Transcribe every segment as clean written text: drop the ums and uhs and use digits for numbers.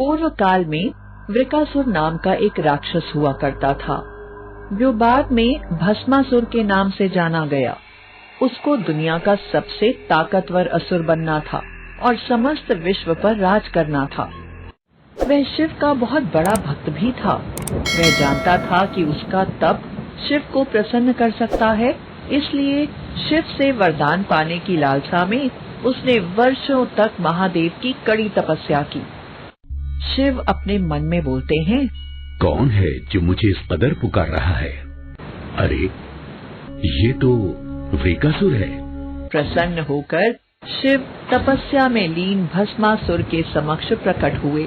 पूर्व काल में वृकासुर नाम का एक राक्षस हुआ करता था, जो बाद में भस्मासुर के नाम से जाना गया। उसको दुनिया का सबसे ताकतवर असुर बनना था और समस्त विश्व पर राज करना था। वह शिव का बहुत बड़ा भक्त भी था। वह जानता था कि उसका तप शिव को प्रसन्न कर सकता है, इसलिए शिव से वरदान पाने की लालसा में उसने वर्षों तक महादेव की कड़ी तपस्या की। शिव अपने मन में बोलते हैं, कौन है जो मुझे इस कदर पुकार रहा है? अरे ये तो वृकासुर है। प्रसन्न होकर शिव तपस्या में लीन भस्मासुर के समक्ष प्रकट हुए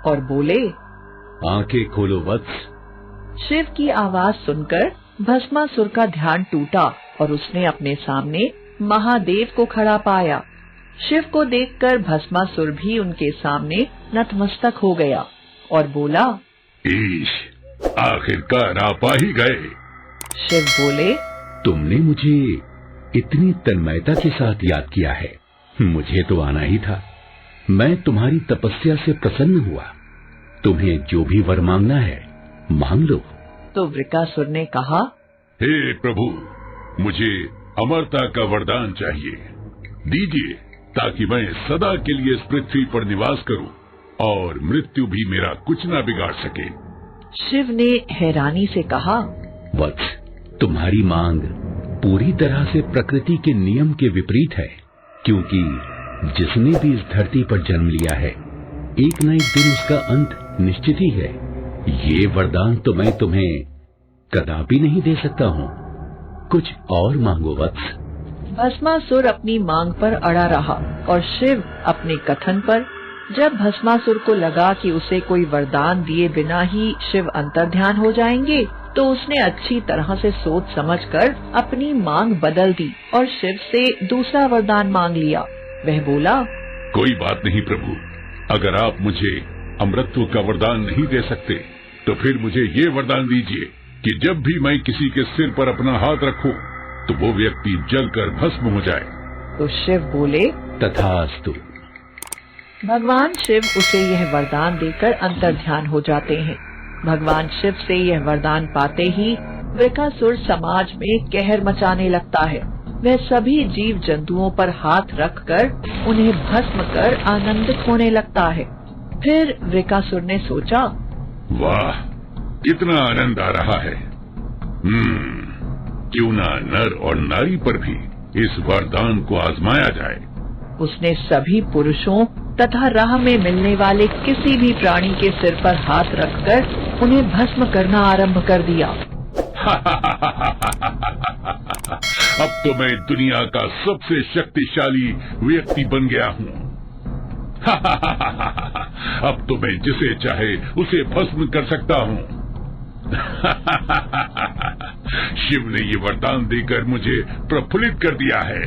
और बोले, आंखें खोलो वत्स। शिव की आवाज सुनकर भस्मासुर का ध्यान टूटा और उसने अपने सामने महादेव को खड़ा पाया। शिव को देखकर भस्मासुर भी उनके सामने नतमस्तक हो गया और बोला, ईश, आखिरकार आप आ ही गए। शिव बोले, तुमने मुझे इतनी तन्मयता के साथ याद किया है, मुझे तो आना ही था। मैं तुम्हारी तपस्या से प्रसन्न हुआ। तुम्हें जो भी वर मांगना है मांग लो। तो वृकासुर ने कहा, हे प्रभु, मुझे अमरता का वरदान चाहिए, दीजिए, ताकि मैं सदा के लिए इस पृथ्वी पर निवास करूं और मृत्यु भी मेरा कुछ न बिगाड़ सके। शिव ने हैरानी से कहा, वत्स, तुम्हारी मांग पूरी तरह से प्रकृति के नियम के विपरीत है, क्योंकि जिसने भी इस धरती पर जन्म लिया है, एक न एक दिन उसका अंत निश्चित ही है। ये वरदान तो मैं तुम्हें कदापि नहीं दे सकता हूँ। कुछ और मांगो वत्स। भस्मासुर अपनी मांग पर अड़ा रहा और शिव अपने कथन पर। जब भस्मासुर को लगा कि उसे कोई वरदान दिए बिना ही शिव अंतर्ध्यान हो जाएंगे, तो उसने अच्छी तरह से सोच समझकर अपनी मांग बदल दी और शिव से दूसरा वरदान मांग लिया। वह बोला, कोई बात नहीं प्रभु, अगर आप मुझे अमृतत्व का वरदान नहीं दे सकते, तो फिर मुझे ये वरदान दीजिए कि जब भी मैं किसी के सिर पर अपना हाथ रखूं, तो वो व्यक्ति जलकर भस्म हो जाए। तो शिव बोले, तथास्तु। भगवान शिव उसे यह वरदान देकर अंतर्ध्यान हो जाते हैं। भगवान शिव से यह वरदान पाते ही वृकासुर समाज में कहर मचाने लगता है। वह सभी जीव जंतुओं पर हाथ रखकर उन्हें भस्म कर आनंदित होने लगता है। फिर वृकासुर ने सोचा, वाह, कितना आनंद आ रहा है। क्यों ना नर और नारी पर भी इस वरदान को आजमाया जाए। उसने सभी पुरुषों तथा राह में मिलने वाले किसी भी प्राणी के सिर पर हाथ रखकर उन्हें भस्म करना आरंभ कर दिया। अब तो मैं दुनिया का सबसे शक्तिशाली व्यक्ति बन गया हूँ। अब तो मैं जिसे चाहे उसे भस्म कर सकता हूँ। शिव ने ये वरदान देकर मुझे प्रफुल्लित कर दिया है।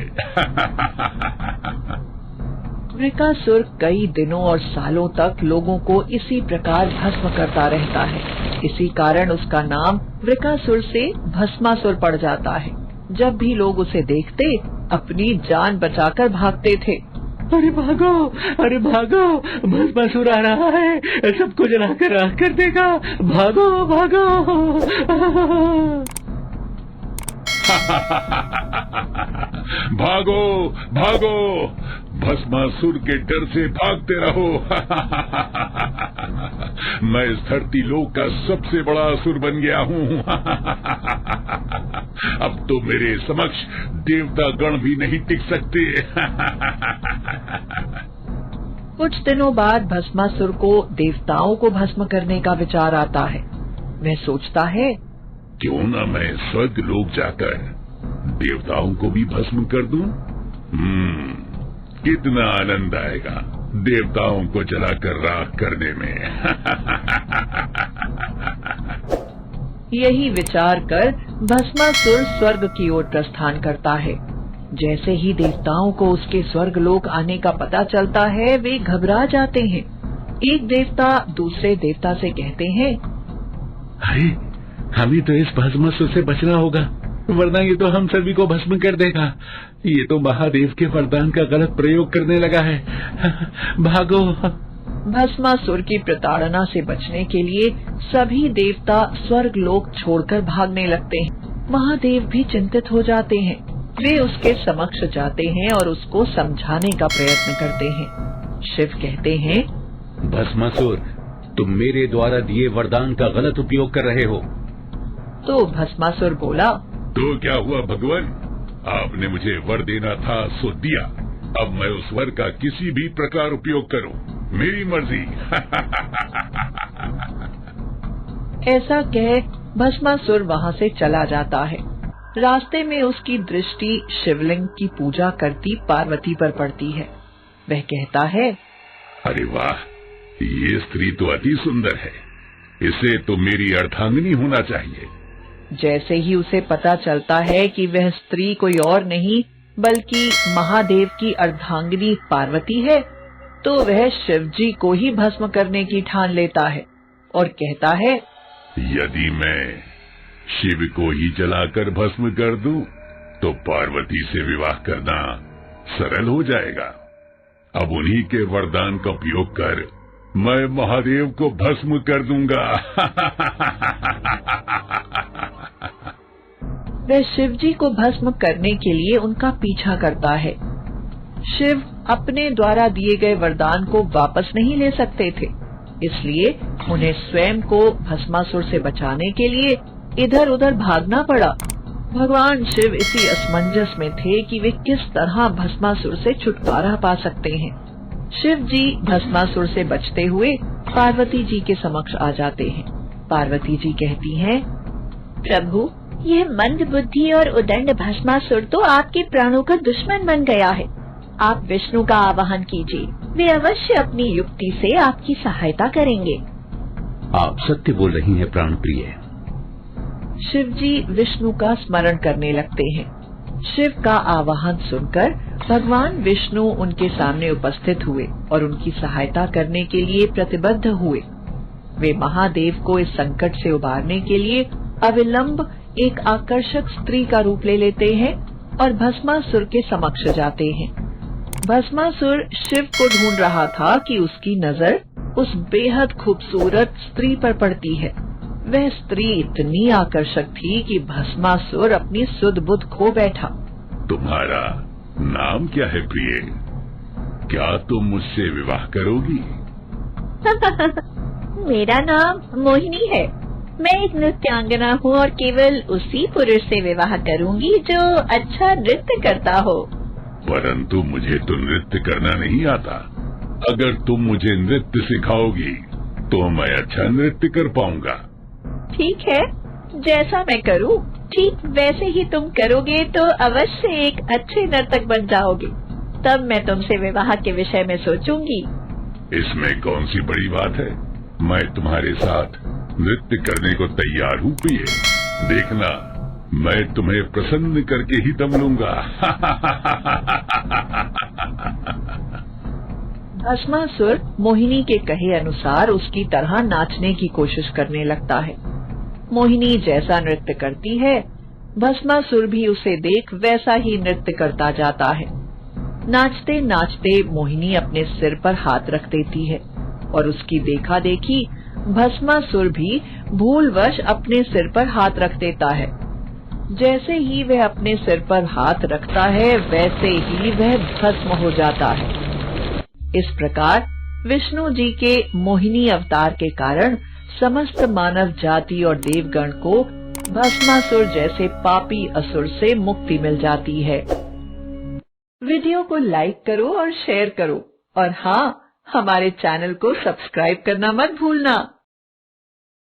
वृकासुर कई दिनों और सालों तक लोगों को इसी प्रकार भस्म करता रहता है। इसी कारण उसका नाम वृकासुर से भस्मासुर पड़ जाता है। जब भी लोग उसे देखते, अपनी जान बचाकर भागते थे। अरे भागो, अरे भागो, भस्मासुर आ रहा है, सबको जलाकर राख कर देगा, भागो भागो। भागो भागो, भस्मासुर के डर से भागते रहो। मैं इस धरती लोक का सबसे बड़ा असुर बन गया हूँ। अब तो मेरे समक्ष देवता गण भी नहीं टिक सकते। कुछ दिनों बाद भस्मासुर को देवताओं को भस्म करने का विचार आता है। वह सोचता है, क्यों न मैं स्वर्ग लोक जाकर देवताओं को भी भस्म कर दूं? कितना आनंद आएगा देवताओं को जलाकर राख करने में। यही विचार कर भस्मासुर स्वर्ग की ओर प्रस्थान करता है। जैसे ही देवताओं को उसके स्वर्ग लोक आने का पता चलता है, वे घबरा जाते हैं। एक देवता दूसरे देवता से कहते हैं, अरे हमें तो इस भस्मासुर से बचना होगा, वरना ये तो हम सभी को भस्म कर देगा। ये तो महादेव के वरदान का गलत प्रयोग करने लगा है। भागो। भस्मासुर की प्रताड़ना से बचने के लिए सभी देवता स्वर्ग लोक छोड़कर भागने लगते हैं। महादेव भी चिंतित हो जाते हैं। वे उसके समक्ष जाते हैं और उसको समझाने का प्रयत्न करते हैं। शिव कहते हैं, भस्मासुर, तुम मेरे द्वारा दिए वरदान का गलत उपयोग कर रहे हो। तो भस्मासुर बोला, तो क्या हुआ भगवान, आपने मुझे वर देना था सो दिया, अब मैं उस वर का किसी भी प्रकार उपयोग करूं, मेरी मर्जी। ऐसा कह भस्मासुर वहाँ से चला जाता है। रास्ते में उसकी दृष्टि शिवलिंग की पूजा करती पार्वती पर पड़ती है। वह कहता है, अरे वाह, ये स्त्री तो अति सुंदर है, इसे तो मेरी अर्धांगिनी होना चाहिए। जैसे ही उसे पता चलता है कि वह स्त्री कोई और नहीं बल्कि महादेव की अर्धांगिनी पार्वती है, तो वह शिवजी को ही भस्म करने की ठान लेता है और कहता है, यदि मैं शिव को ही जलाकर भस्म कर दूं, तो पार्वती से विवाह करना सरल हो जाएगा। अब उन्हीं के वरदान का उपयोग कर मैं महादेव को भस्म कर दूंगा। वह शिवजी को भस्म करने के लिए उनका पीछा करता है। शिव अपने द्वारा दिए गए वरदान को वापस नहीं ले सकते थे, इसलिए उन्हें स्वयं को भस्मासुर से बचाने के लिए इधर उधर भागना पड़ा। भगवान शिव इसी असमंजस में थे कि वे किस तरह भस्मासुर से छुटकारा पा सकते हैं। शिव जी भस्मासुर से बचते हुए पार्वती जी के समक्ष आ जाते हैं। पार्वती जी कहती हैं, प्रभु, यह मंद बुद्धि और उदंड भस्मासुर तो आपके प्राणों का दुश्मन बन गया है। आप विष्णु का आवाहन कीजिए, वे अवश्य अपनी युक्ति से आपकी सहायता करेंगे। आप सत्य बोल रही हैं प्राण प्रिय। शिव जी विष्णु का स्मरण करने लगते हैं। शिव का आवाहन सुनकर भगवान विष्णु उनके सामने उपस्थित हुए और उनकी सहायता करने के लिए प्रतिबद्ध हुए। वे महादेव को इस संकट से उबारने के लिए अविलंब एक आकर्षक स्त्री का रूप ले लेते हैं और भस्मासुर के समक्ष जाते हैं। भस्मासुर शिव को ढूंढ रहा था कि उसकी नजर उस बेहद खूबसूरत स्त्री पर पड़ती है। वह स्त्री इतनी आकर्षक थी कि भस्मासुर अपनी सुध बुध खो बैठा। तुम्हारा नाम क्या है प्रिय? क्या तुम मुझसे विवाह करोगी? मेरा नाम मोहिनी है। मैं एक नृत्यांगना हूँ और केवल उसी पुरुष से विवाह करूँगी जो अच्छा नृत्य करता हो। परंतु मुझे तो नृत्य करना नहीं आता। अगर तुम मुझे नृत्य सिखाओगी तो मैं अच्छा नृत्य कर पाऊंगा। ठीक है, जैसा मैं करूँ ठीक वैसे ही तुम करोगे तो अवश्य एक अच्छे नर्तक बन जाओगे। तब मैं तुमसे विवाह के विषय में सोचूंगी। इसमें कौन सी बड़ी बात है, मैं तुम्हारे साथ नृत्य करने को तैयार हूँ प्रिय। देखना, मैं तुम्हें प्रसन्न करके ही दम लूंगा। भस्मासुर मोहिनी के कहे अनुसार उसकी तरह नाचने की कोशिश करने लगता है। मोहिनी जैसा नृत्य करती है, भस्मासुर भी उसे देख वैसा ही नृत्य करता जाता है। नाचते नाचते मोहिनी अपने सिर पर हाथ रख देती है और उसकी देखा देखी भस्मासुर भी भूलवश अपने सिर पर हाथ रख देता है। जैसे ही वह अपने सिर पर हाथ रखता है वैसे ही वह भस्म हो जाता है। इस प्रकार विष्णु जी के मोहिनी अवतार के कारण समस्त मानव जाति और देवगण को भस्मासुर जैसे पापी असुर से मुक्ति मिल जाती है। वीडियो को लाइक करो और शेयर करो और हाँ, हमारे चैनल को सब्सक्राइब करना मत भूलना।